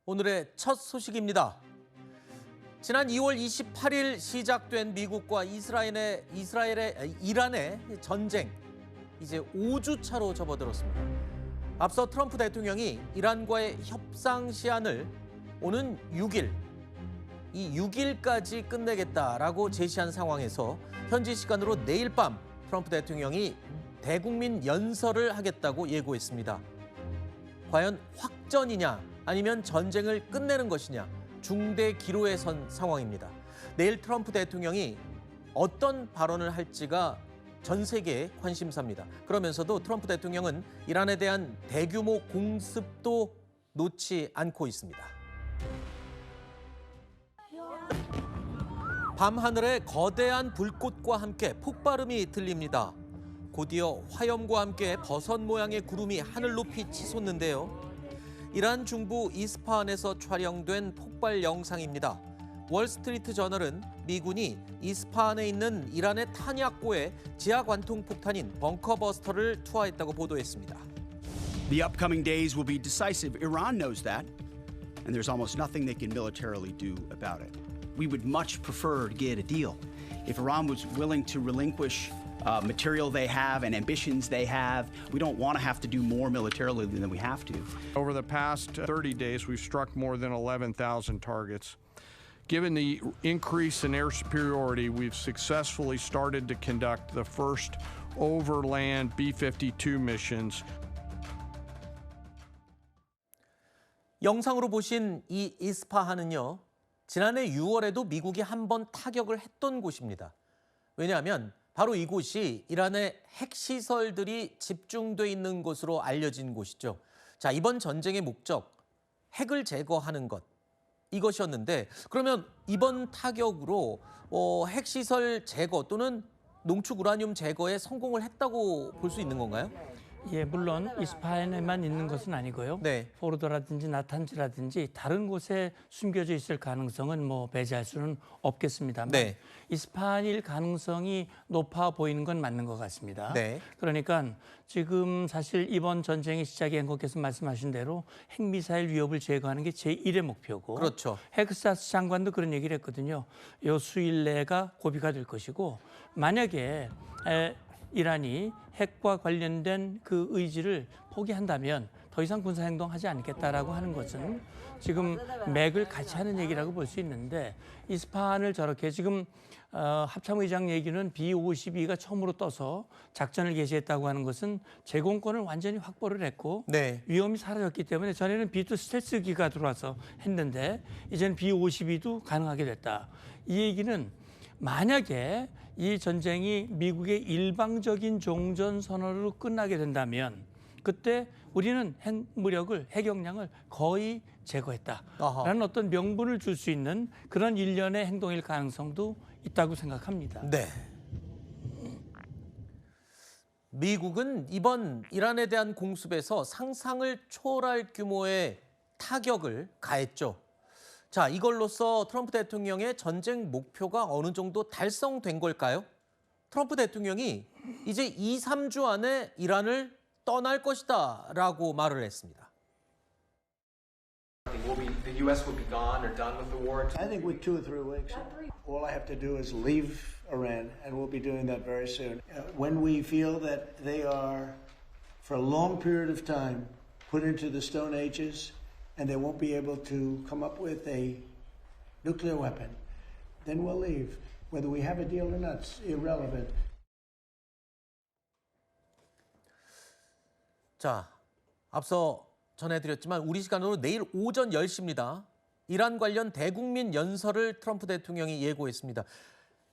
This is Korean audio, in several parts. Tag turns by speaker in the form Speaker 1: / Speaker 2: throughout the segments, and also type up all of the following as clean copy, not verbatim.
Speaker 1: 오늘의 첫 소식입니다. 지난 2월 28일 시작된 미국과 이란의 전쟁, 이제 5주 차로 접어들었습니다. 앞서 트럼프 대통령이 이란과의 협상 시한을 오는 6일, 이 6일까지 끝내겠다라고 제시한 상황에서 현지 시간으로 내일 밤 트럼프 대통령이 대국민 연설을 하겠다고 예고했습니다. 과연 확전이냐 아니면 전쟁을 끝내는 것이냐 중대 기로에 선 상황입니다. 내일 트럼프 대통령이 어떤 발언을 할지가 전 세계의 관심사입니다. 그러면서도 트럼프 대통령은 이란에 대한 대규모 공습도 놓지 않고 있습니다. 밤하늘에 거대한 불꽃과 함께 폭발음이 들립니다. 곧이어 화염과 함께 버섯 모양의 구름이 하늘 높이 치솟는데요. 이란 중부 이스파한에서 촬영된 폭발 영상입니다. 월스트리트 저널은 미군이 이스파한에 있는 이란의 탄약고에 지하 관통 폭탄인 벙커버스터를 투하했다고 보도했습니다.
Speaker 2: The upcoming days will be decisive. Iran knows that, and there's almost nothing they can militarily do about it. We would much prefer to get a deal. If Iran was willing to relinquish material they have and ambitions they have, we don't want to have to do more militarily than we have to.
Speaker 3: Over the past 30 days, we've struck more than 11,000 targets. Given the increase in air superiority, we've successfully started to conduct the first overland B-52 missions.
Speaker 1: 영상으로 보신 이 이스파한은요, 지난해 6월에도 미국이 한 번 타격을 했던 곳입니다. 왜냐하면 바로 이곳이 이란의 핵시설들이 집중돼 있는 곳으로 알려진 곳이죠. 자, 이번 전쟁의 목적, 핵을 제거하는 것, 이것이었는데 그러면 이번 타격으로 핵시설 제거 또는 농축 우라늄 제거에 성공을 했다고 볼 수 있는 건가요?
Speaker 4: 예, 물론 이스파한에만 있는 것은 아니고요.
Speaker 1: 네.
Speaker 4: 포르도라든지 나탄즈라든지 다른 곳에 숨겨져 있을 가능성은 배제할 수는 없겠습니다만
Speaker 1: 네.
Speaker 4: 이스파한일 가능성이 높아 보이는 건 맞는 것 같습니다.
Speaker 1: 네.
Speaker 4: 그러니까 지금 사실 이번 전쟁의 시작에 앵커께서 말씀하신 대로 핵미사일 위협을 제거하는 게 제1의 목표고
Speaker 1: 그렇죠.
Speaker 4: 헥스타스 장관도 그런 얘기를 했거든요. 요 수일 내가 고비가 될 것이고 만약에 이란이 핵과 관련된 그 의지를 포기한다면 더 이상 군사행동하지 않겠다라고 하는 것은 지금 맥을 같이 하는 얘기라고 볼 수 있는데 이스파한을 저렇게 지금 합참의장 얘기는 B-52가 처음으로 떠서 작전을 개시했다고 하는 것은 제공권을 완전히 확보를 했고
Speaker 1: 네.
Speaker 4: 위험이 사라졌기 때문에 전에는 B-2 스텔스기가 들어와서 했는데 이제는 B-52도 가능하게 됐다. 이 얘기는 만약에 이 전쟁이 미국의 일방적인 종전 선언으로 끝나게 된다면 그때 우리는 핵무력을, 핵역량을 거의 제거했다라는 어떤 명분을 줄 수 있는 그런 일련의 행동일 가능성도 있다고 생각합니다.
Speaker 1: 네. 미국은 이번 이란에 대한 공습에서 상상을 초월할 규모의 타격을 가했죠. 자, 이걸로써 트럼프 대통령의 전쟁 목표가 어느 정도 달성된 걸까요? 트럼프 대통령이 이제 2, 3주 안에 이란을 떠날 것이다 라고 말을 했습니다.
Speaker 5: The U.S. will be gone or done with the war?
Speaker 6: I think with 2 or 3 weeks. All I have to do is leave Iran, and we'll be doing that very soon. When we feel that they are, for a long period of time, put into the Stone Ages, and they won't be able to come up with a nuclear weapon, then we'll leave. Whether we have a deal or not, it's irrelevant.
Speaker 1: 자, 앞서 전해드렸지만 우리 시간으로 내일 오전 10시입니다. 이란 관련 대국민 연설을 트럼프 대통령이 예고했습니다.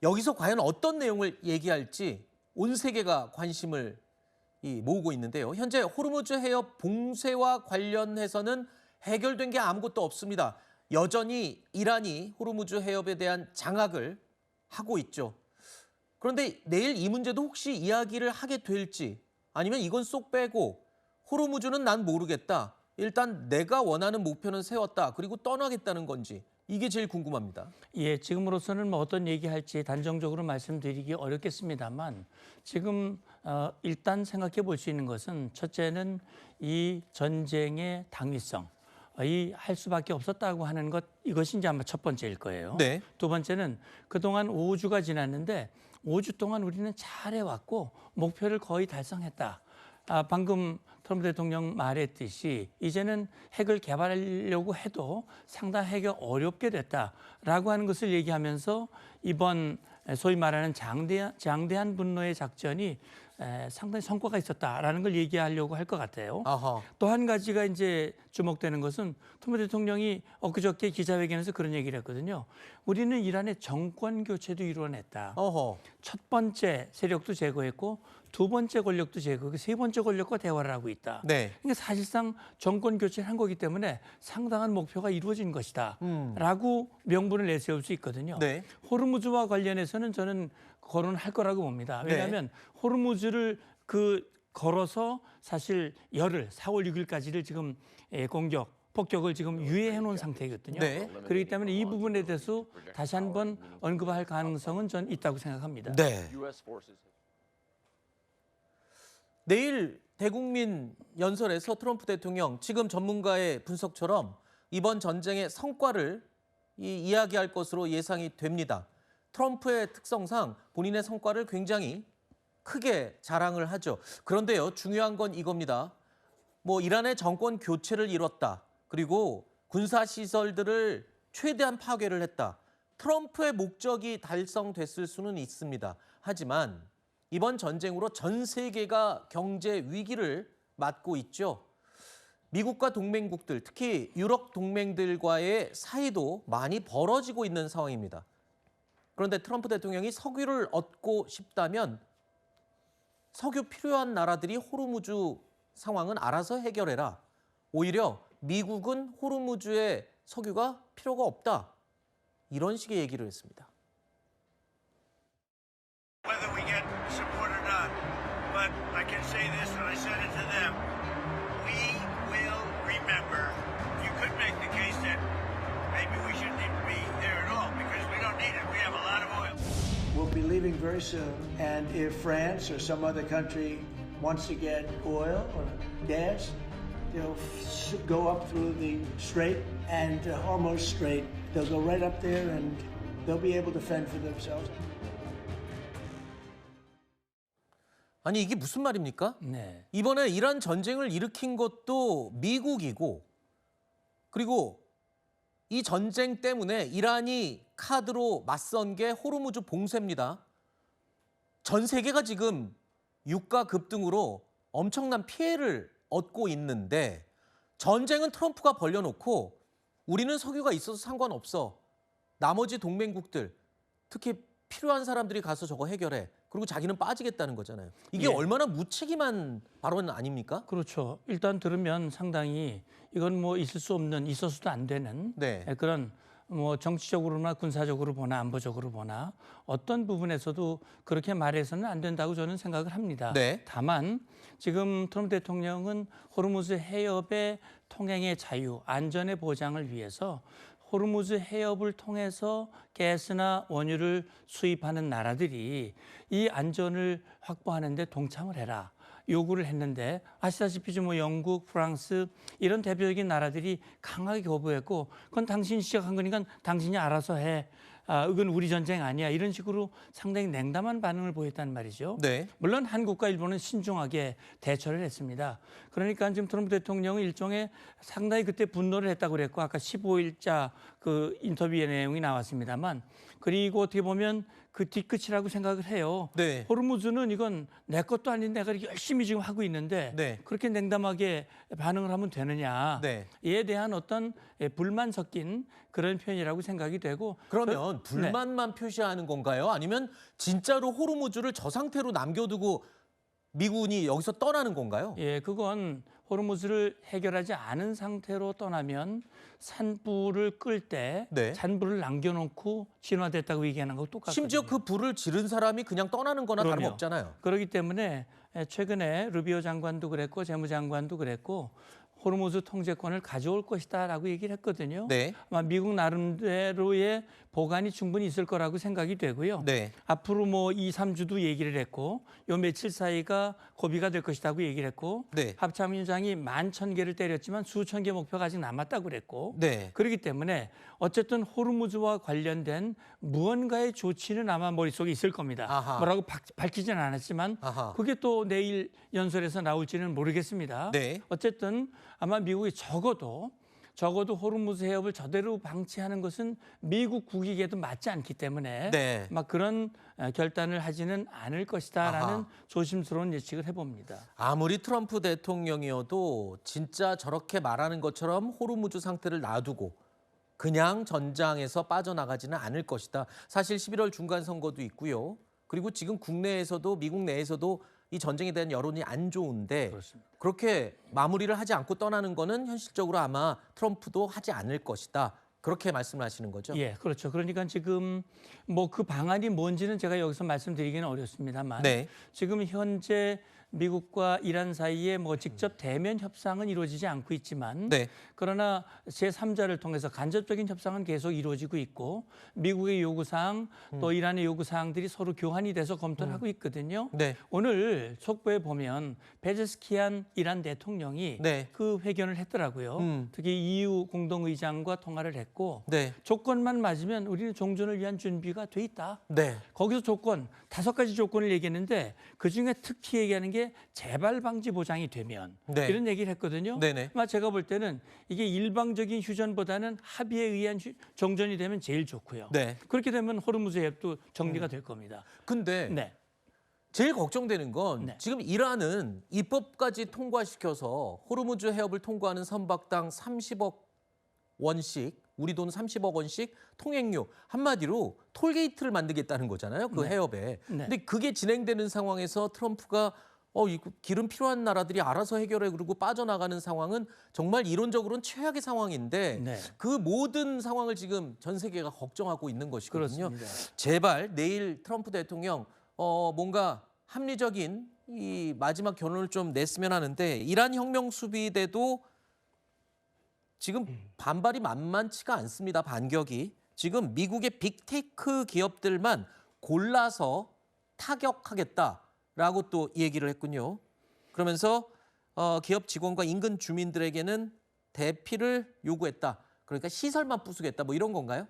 Speaker 1: 여기서 과연 어떤 내용을 얘기할지 온 세계가 관심을 모으고 있는데요. 현재 호르무즈 해협 봉쇄와 관련해서는 해결된 게 아무것도 없습니다. 여전히 이란이 호르무즈 해협에 대한 장악을 하고 있죠. 그런데 내일 이 문제도 혹시 이야기를 하게 될지 아니면 이건 쏙 빼고 호르무즈는 난 모르겠다. 일단 내가 원하는 목표는 세웠다. 그리고 떠나겠다는 건지 이게 제일 궁금합니다.
Speaker 4: 예, 지금으로서는 어떤 얘기할지 단정적으로 말씀드리기 어렵겠습니다만 지금 일단 생각해 볼 수 있는 것은 첫째는 이 전쟁의 당위성. 할 수밖에 없었다고 하는 것 이것이 이제 아마 첫 번째일 거예요.
Speaker 1: 네.
Speaker 4: 두 번째는 그동안 5주가 지났는데 5주 동안 우리는 잘해왔고 목표를 거의 달성했다. 방금 트럼프 대통령 말했듯이 이제는 핵을 개발하려고 해도 상당하게 어렵게 됐다라고 하는 것을 얘기하면서 이번 소위 말하는 장대한 분노의 작전이 상당히 성과가 있었다라는 걸 얘기하려고 할 것 같아요.
Speaker 1: 아하.
Speaker 4: 또 한 가지가 이제 주목되는 것은 트럼프 대통령이 엊그저께 기자회견에서 그런 얘기를 했거든요. 우리는 이란의 정권 교체도 이루어냈다.
Speaker 1: 어허.
Speaker 4: 첫 번째 세력도 제거했고 두 번째 권력도 제거하고 세 번째 권력과 대화를 하고 있다.
Speaker 1: 네.
Speaker 4: 그러니까 사실상 정권 교체를 한 거기 때문에 상당한 목표가 이루어진 것이다. 라고 명분을 내세울 수 있거든요.
Speaker 1: 네.
Speaker 4: 호르무즈와 관련해서는 저는 거론할 거라고 봅니다. 왜냐하면 호르무즈를 걸어서 사실 열흘 4월 6일까지를 지금 폭격을 지금 유예해 놓은 상태거든요.
Speaker 1: 네.
Speaker 4: 그렇기 때문에 이 부분에 대해서 다시 한번 언급할 가능성은 전 있다고 생각합니다.
Speaker 1: 네. 내일 대국민 연설에서 트럼프 대통령 지금 전문가의 분석처럼 이번 전쟁의 성과를 이야기할 것으로 예상이 됩니다. 트럼프의 특성상 본인의 성과를 굉장히 크게 자랑을 하죠. 그런데요, 중요한 건 이겁니다. 이란의 정권 교체를 이뤘다. 그리고 군사 시설들을 최대한 파괴를 했다. 트럼프의 목적이 달성됐을 수는 있습니다. 하지만 이번 전쟁으로 전 세계가 경제 위기를 맞고 있죠. 미국과 동맹국들, 특히 유럽 동맹들과의 사이도 많이 벌어지고 있는 상황입니다. 그런데 트럼프 대통령이 석유를 얻고 싶다면 석유 필요한 나라들이 호르무즈 상황은 알아서 해결해라. 오히려 미국은 호르무즈의 석유가 필요가 없다. 이런 식의 얘기를 했습니다.
Speaker 7: Whether we get support or not, but I can say this, and I said it to them, we will remember. You could make the case that maybe we shouldn't even be there at all because we don't need it. We have a lot of oil.
Speaker 6: We'll be leaving very soon, and if France or some other country wants to get oil or gas, they'll go up through the Strait and Hormuz Strait. They'll go right up there, and they'll be able to fend for themselves.
Speaker 1: 아니 이게 무슨 말입니까?
Speaker 4: 네.
Speaker 1: 이번에 이란 전쟁을 일으킨 것도 미국이고 그리고 이 전쟁 때문에 이란이 카드로 맞선 게 호르무즈 봉쇄입니다. 전 세계가 지금 유가 급등으로 엄청난 피해를 얻고 있는데 전쟁은 트럼프가 벌려놓고 우리는 석유가 있어서 상관없어. 나머지 동맹국들 특히 필요한 사람들이 가서 저거 해결해. 그리고 자기는 빠지겠다는 거잖아요. 이게
Speaker 4: 예.
Speaker 1: 얼마나 무책임한 발언 아닙니까?
Speaker 4: 그렇죠. 일단 들으면 상당히 이건 있을 수 없는, 있어서도 안 되는
Speaker 1: 네.
Speaker 4: 그런 정치적으로나 군사적으로 보나 안보적으로 보나 어떤 부분에서도 그렇게 말해서는 안 된다고 저는 생각을 합니다.
Speaker 1: 네.
Speaker 4: 다만 지금 트럼프 대통령은 호르무즈 해협의 통행의 자유, 안전의 보장을 위해서 호르무즈 해협을 통해서 가스나 원유를 수입하는 나라들이 이 안전을 확보하는 데 동참을 해라. 요구를 했는데 아시다시피 영국, 프랑스 이런 대표적인 나라들이 강하게 거부했고 그건 당신이 시작한 거니까 당신이 알아서 해. 이건 우리 전쟁 아니야. 이런 식으로 상당히 냉담한 반응을 보였단 말이죠.
Speaker 1: 네.
Speaker 4: 물론 한국과 일본은 신중하게 대처를 했습니다. 그러니까 지금 트럼프 대통령은 일종의 상당히 그때 분노를 했다고 그랬고 아까 15일자 그 인터뷰의 내용이 나왔습니다만 그리고 어떻게 보면 그 뒤끝이라고 생각을 해요.
Speaker 1: 네.
Speaker 4: 호르무즈는 이건 내 것도 아닌 내가 열심히 지금 하고 있는데
Speaker 1: 네.
Speaker 4: 그렇게 냉담하게 반응을 하면 되느냐.
Speaker 1: 네.
Speaker 4: 이에 대한 어떤 불만 섞인 그런 표현이라고 생각이 되고
Speaker 1: 그러면 불만만 표시하는 건가요? 아니면 진짜로 호르무즈를 저 상태로 남겨두고 미군이 여기서 떠나는 건가요?
Speaker 4: 예, 그건 호르무즈를 해결하지 않은 상태로 떠나면 산불을 끌 때
Speaker 1: 네.
Speaker 4: 잔불을 남겨놓고 진화됐다고 얘기하는 거하고 똑같거든요.
Speaker 1: 심지어 그 불을 지른 사람이 그냥 떠나는 거나
Speaker 4: 그럼요.
Speaker 1: 다름없잖아요.
Speaker 4: 그렇기 때문에 최근에 루비오 장관도 그랬고 재무장관도 그랬고 호르무즈 통제권을 가져올 것이다라고 얘기를 했거든요.
Speaker 1: 네.
Speaker 4: 아마 미국 나름대로의 보관이 충분히 있을 거라고 생각이 되고요.
Speaker 1: 네.
Speaker 4: 앞으로 뭐 2, 3주도 얘기를 했고 요 며칠 사이가 고비가 될 것이라고 얘기를 했고
Speaker 1: 네.
Speaker 4: 합참의장이 11,000개를 때렸지만 수천 개 목표가 아직 남았다고 그랬고
Speaker 1: 네.
Speaker 4: 그렇기 때문에 어쨌든 호르무즈와 관련된 무언가의 조치는 아마 머릿속에 있을 겁니다.
Speaker 1: 아하.
Speaker 4: 뭐라고 밝히지는 않았지만
Speaker 1: 아하.
Speaker 4: 그게 또 내일 연설에서 나올지는 모르겠습니다.
Speaker 1: 네.
Speaker 4: 어쨌든 아마 미국이 적어도 호르무즈 해협을 저대로 방치하는 것은 미국 국익에도 맞지 않기 때문에
Speaker 1: 네.
Speaker 4: 막 그런 결단을 하지는 않을 것이다라는
Speaker 1: 아하.
Speaker 4: 조심스러운 예측을 해봅니다.
Speaker 1: 아무리 트럼프 대통령이어도 진짜 저렇게 말하는 것처럼 호르무즈 상태를 놔두고 그냥 전장에서 빠져나가지는 않을 것이다. 사실 11월 중간 선거도 있고요. 그리고 지금 국내에서도 미국 내에서도 이 전쟁에 대한 여론이 안 좋은데
Speaker 4: 그렇습니다.
Speaker 1: 그렇게 마무리를 하지 않고 떠나는 거는 현실적으로 아마 트럼프도 하지 않을 것이다. 그렇게 말씀을 하시는 거죠?
Speaker 4: 예, 그렇죠. 그러니까 지금 뭐 그 방안이 뭔지는 제가 여기서 말씀드리기는 어렵습니다만
Speaker 1: 네.
Speaker 4: 지금 현재 미국과 이란 사이에 뭐 직접 대면 협상은 이루어지지 않고 있지만
Speaker 1: 네.
Speaker 4: 그러나 제3자를 통해서 간접적인 협상은 계속 이루어지고 있고 미국의 요구사항 또 이란의 요구사항들이 서로 교환이 돼서 검토를 하고 있거든요.
Speaker 1: 네.
Speaker 4: 오늘 속보에 보면 베제스키안 이란 대통령이
Speaker 1: 네.
Speaker 4: 그 회견을 했더라고요. 특히 EU 공동의장과 통화를 했고
Speaker 1: 네.
Speaker 4: 조건만 맞으면 우리는 종전을 위한 준비가 돼 있다.
Speaker 1: 네.
Speaker 4: 거기서 조건 5가지 조건을 얘기했는데 그중에 특히 얘기하는 게 재발 방지 보장이 되면
Speaker 1: 네.
Speaker 4: 이런 얘기를 했거든요.
Speaker 1: 네네.
Speaker 4: 아마 제가 볼 때는 이게 일방적인 휴전보다는 합의에 의한 정전이 되면 제일 좋고요.
Speaker 1: 네.
Speaker 4: 그렇게 되면 호르무즈 해협도 정리가 될 겁니다.
Speaker 1: 근데
Speaker 4: 네.
Speaker 1: 제일 걱정되는 건
Speaker 4: 네.
Speaker 1: 지금 이란은 입법까지 통과시켜서 호르무즈 해협을 통과하는 선박당 30억 원씩 우리 돈 30억 원씩 통행료 한마디로 톨게이트를 만들겠다는 거잖아요. 그
Speaker 4: 네.
Speaker 1: 해협에.
Speaker 4: 네.
Speaker 1: 근데 그게 진행되는 상황에서 트럼프가 이거 기름 필요한 나라들이 알아서 해결해 그러고 빠져나가는 상황은 정말 이론적으로는 최악의 상황인데
Speaker 4: 네.
Speaker 1: 그 모든 상황을 지금 전 세계가 걱정하고 있는 것이거든요.
Speaker 4: 그렇습니다.
Speaker 1: 제발 내일 트럼프 대통령 뭔가 합리적인 이 마지막 결론을 좀 냈으면 하는데 이란 혁명 수비대도 지금 반발이 만만치가 않습니다. 반격이. 지금 미국의 빅테크 기업들만 골라서 타격하겠다라고 또 얘기를 했군요. 그러면서 기업 직원과 인근 주민들에게는 대피를 요구했다. 그러니까 시설만 부수겠다. 뭐 이런 건가요?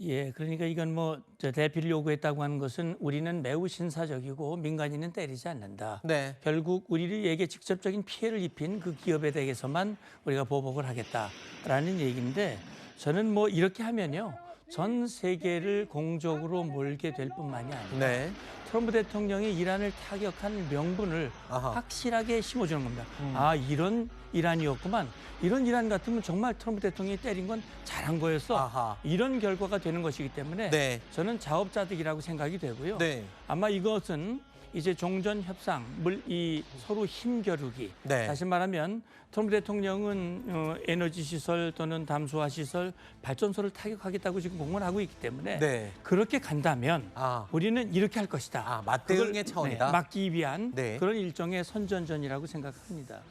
Speaker 4: 예, 그러니까 이건 뭐 대피를 요구했다고 하는 것은 우리는 매우 신사적이고 민간인은 때리지 않는다.
Speaker 1: 네.
Speaker 4: 결국 우리에게 직접적인 피해를 입힌 그 기업에 대해서만 우리가 보복을 하겠다라는 얘기인데 저는 뭐 이렇게 하면요. 전 세계를 공적으로 몰게 될 뿐만이 아니라
Speaker 1: 네.
Speaker 4: 트럼프 대통령이 이란을 타격한 명분을
Speaker 1: 아하.
Speaker 4: 확실하게 심어주는 겁니다. 아, 이런 이란이었구만. 이런 이란 같으면 정말 트럼프 대통령이 때린 건 잘한 거였어.
Speaker 1: 아하.
Speaker 4: 이런 결과가 되는 것이기 때문에
Speaker 1: 네.
Speaker 4: 저는 자업자득이라고 생각이 되고요.
Speaker 1: 네.
Speaker 4: 아마 이것은 이제 종전 협상, 이 서로 힘겨루기.
Speaker 1: 네.
Speaker 4: 다시 말하면 트럼프 대통령은 에너지 시설 또는 담수화 시설, 발전소를 타격하겠다고 지금 공언하고 있기 때문에
Speaker 1: 네.
Speaker 4: 그렇게 간다면
Speaker 1: 아.
Speaker 4: 우리는 이렇게 할 것이다.
Speaker 1: 맞대응의
Speaker 4: 그걸,
Speaker 1: 차원이다.
Speaker 4: 막기 위한
Speaker 1: 네.
Speaker 4: 그런 일종의 선전전이라고 생각합니다.